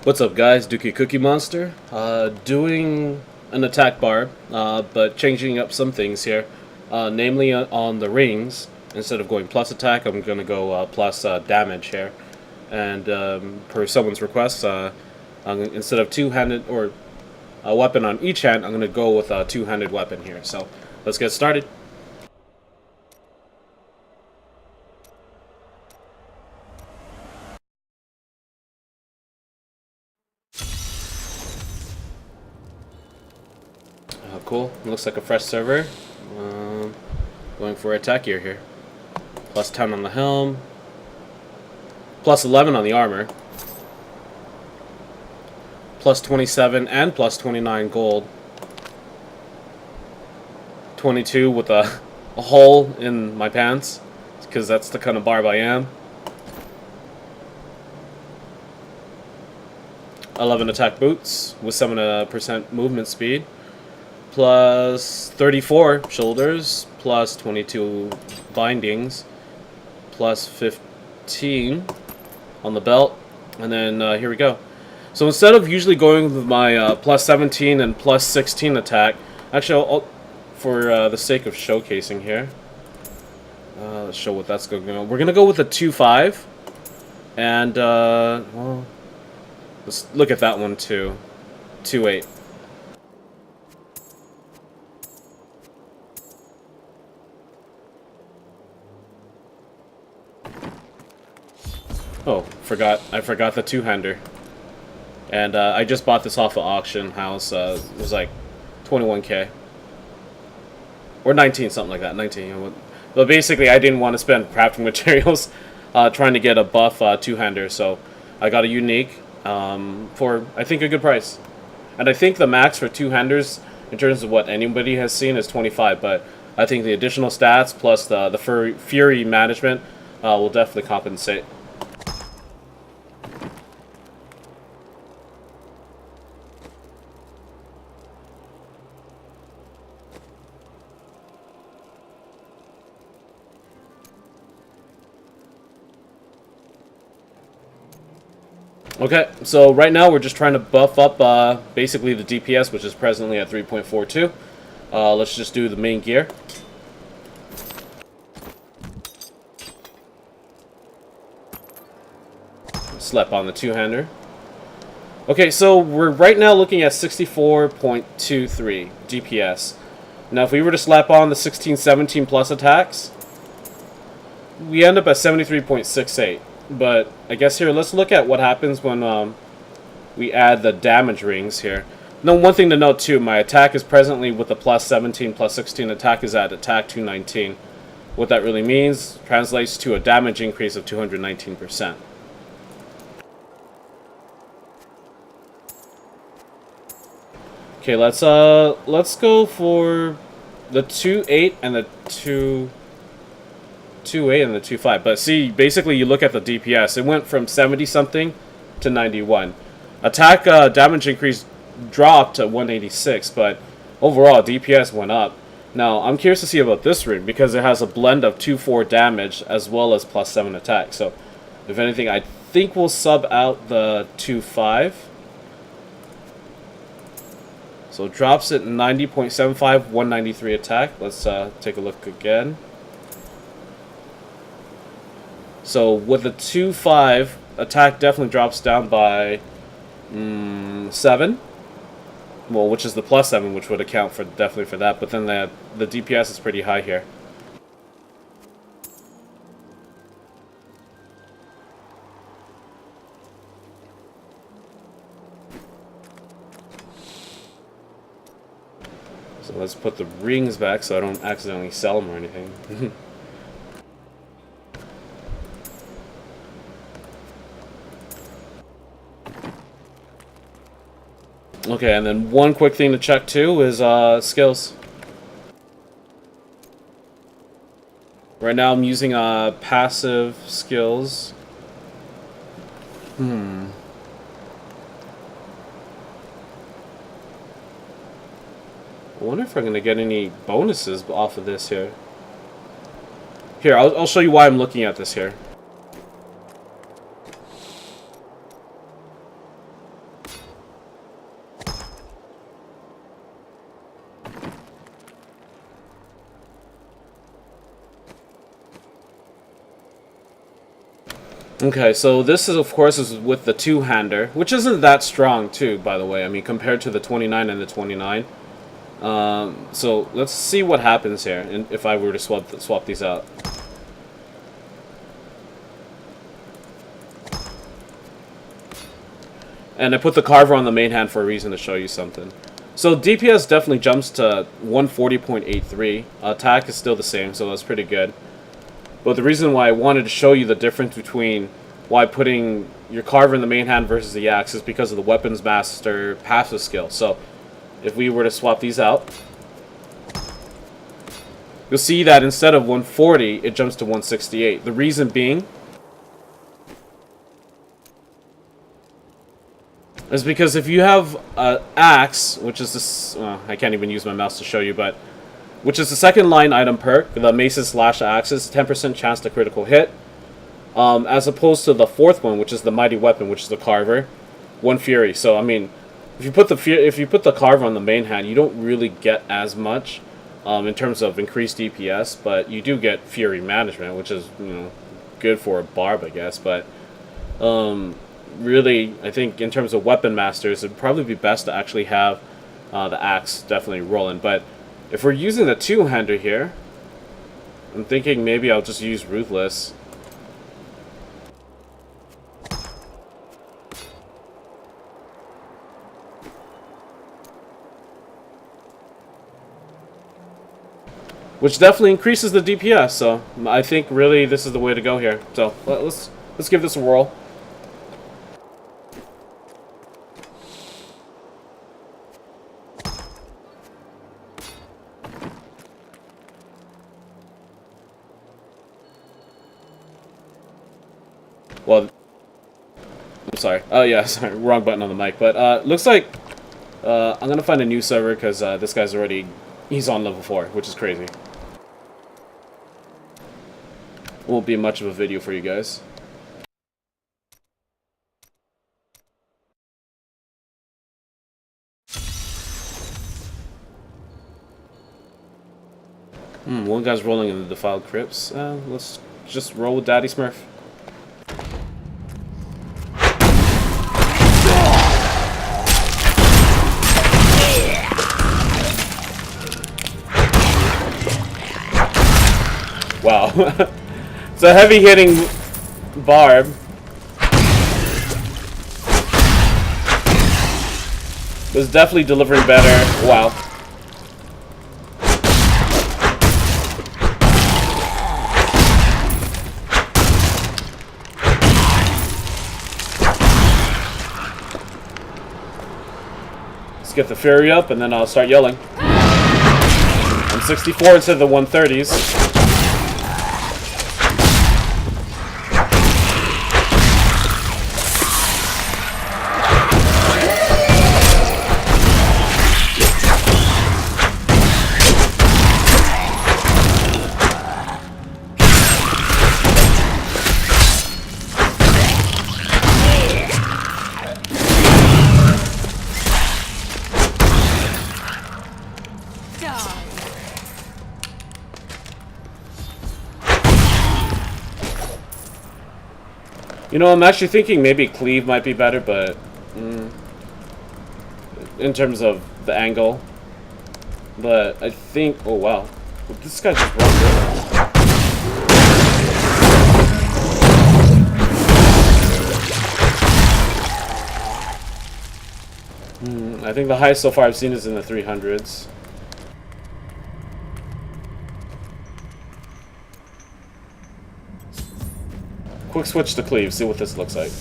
What's up, guys? Dookiecookiemonster. Doing an attack Barb, but changing up some things here. Namely, on the rings, instead of going plus attack, I'm going to go plus damage here. And per someone's request, instead of two-handed or a weapon on each hand, I'm going to go with a two-handed weapon here. So let's get started. Cool. Looks like a fresh server. Going for attack gear here. Plus 10 on the helm. Plus 11 on the armor. Plus 27 and plus 29 gold. 22 with a hole in my pants, because that's the kind of Barb I am. 11 attack boots with 7% movement speed. Plus 34 shoulders, plus 22 bindings, plus 15 on the belt, and then here we go. So instead of usually going with my plus 17 and plus 16 attack, actually for the sake of showcasing here, let's show what that's going on. We're going to go with a 2-5, and well, let's look at that one too, 2-8. Oh, I forgot the two-hander. And I just bought this off of auction house. It was like 21k. Or 19, something like that. 19. But basically, I didn't want to spend crafting materials trying to get a buff two-hander. So I got a unique for, I think, a good price. And I think the max for two-handers, in terms of what anybody has seen, is 25. But I think the additional stats plus the Fury management will definitely compensate. Okay, so right now we're just trying to buff up basically the DPS, which is presently at 3.42. Let's just do the main gear. Slap on the two-hander. Okay, so we're right now looking at 64.23 DPS. Now if we were to slap on the 16-17 plus attacks, we end up at 73.68. But I guess here, let's look at what happens when we add the damage rings here. Now, one thing to note too, my attack is presently with the plus 17, plus 16 attack is at attack 219. What that really means translates to a damage increase of 219%. Okay, let's go for the 2-8 and the 2-8 and the 2-5. But see, basically you look at the DPS. It went from 70-something to 91. Attack damage increase dropped to 186, but overall DPS went up. Now, I'm curious to see about this ring, because it has a blend of 2-4 damage as well as plus 7 attack. So, if anything, I think we'll sub out the 2-5. So it drops at 90.75, 193 attack. Let's take a look again. So with the 2-5, attack definitely drops down by 7. Well, which is the plus 7, which would account for definitely for that. But then the DPS is pretty high here. So let's put the rings back so I don't accidentally sell them or anything. Okay, and then one quick thing to check too is skills. Right now I'm using passive skills. I wonder if I'm going to get any bonuses off of this here. Here, I'll show you why I'm looking at this here. Okay, so this is of course is with the two-hander, which isn't that strong too, by the way. I mean, compared to the 29 and the 29. So let's see what happens here, and if I were to swap these out. And I put the carver on the main hand for a reason, to show you something. So DPS definitely jumps to 140.83. Attack is still the same, so that's pretty good. But the reason why I wanted to show you the difference between why putting your carver in the main hand versus the axe is because of the weapons master passive skill. So if we were to swap these out, you'll see that instead of 140, it jumps to 168. The reason being is because if you have an axe, which is this, I can't even use my mouse to show you, but which is the second line item perk, the Mace's Slash Axes, 10% chance to critical hit, as opposed to the fourth one, which is the Mighty Weapon, which is the Carver, 1 Fury. So I mean, if you put the Carver on the main hand, you don't really get as much in terms of increased DPS, but you do get Fury management, which is, you know, good for a Barb, I guess. But really, I think in terms of weapon masters, it'd probably be best to actually have the axe definitely rolling. But if we're using the two-hander here, I'm thinking maybe I'll just use Ruthless. Which definitely increases the DPS, so I think really this is the way to go here. So let's give this a whirl. Well, I'm sorry. Oh yeah, sorry, wrong button on the mic. But looks like I'm gonna find a new server because this guy's he's on level 4, which is crazy. Won't be much of a video for you guys. One guy's rolling in the defiled crypts. Let's just roll with Daddy Smurf. Wow. It's a heavy hitting Barb. Was definitely delivering better. Wow. Let's get the Fury up and then I'll start yelling. I'm 64 instead of the 130s. You know, I'm actually thinking maybe Cleave might be better, but in terms of the angle. But I think, oh wow, this guy just runs over. I think the highest so far I've seen is in the 300s. Quick switch to Cleave, see what this looks like.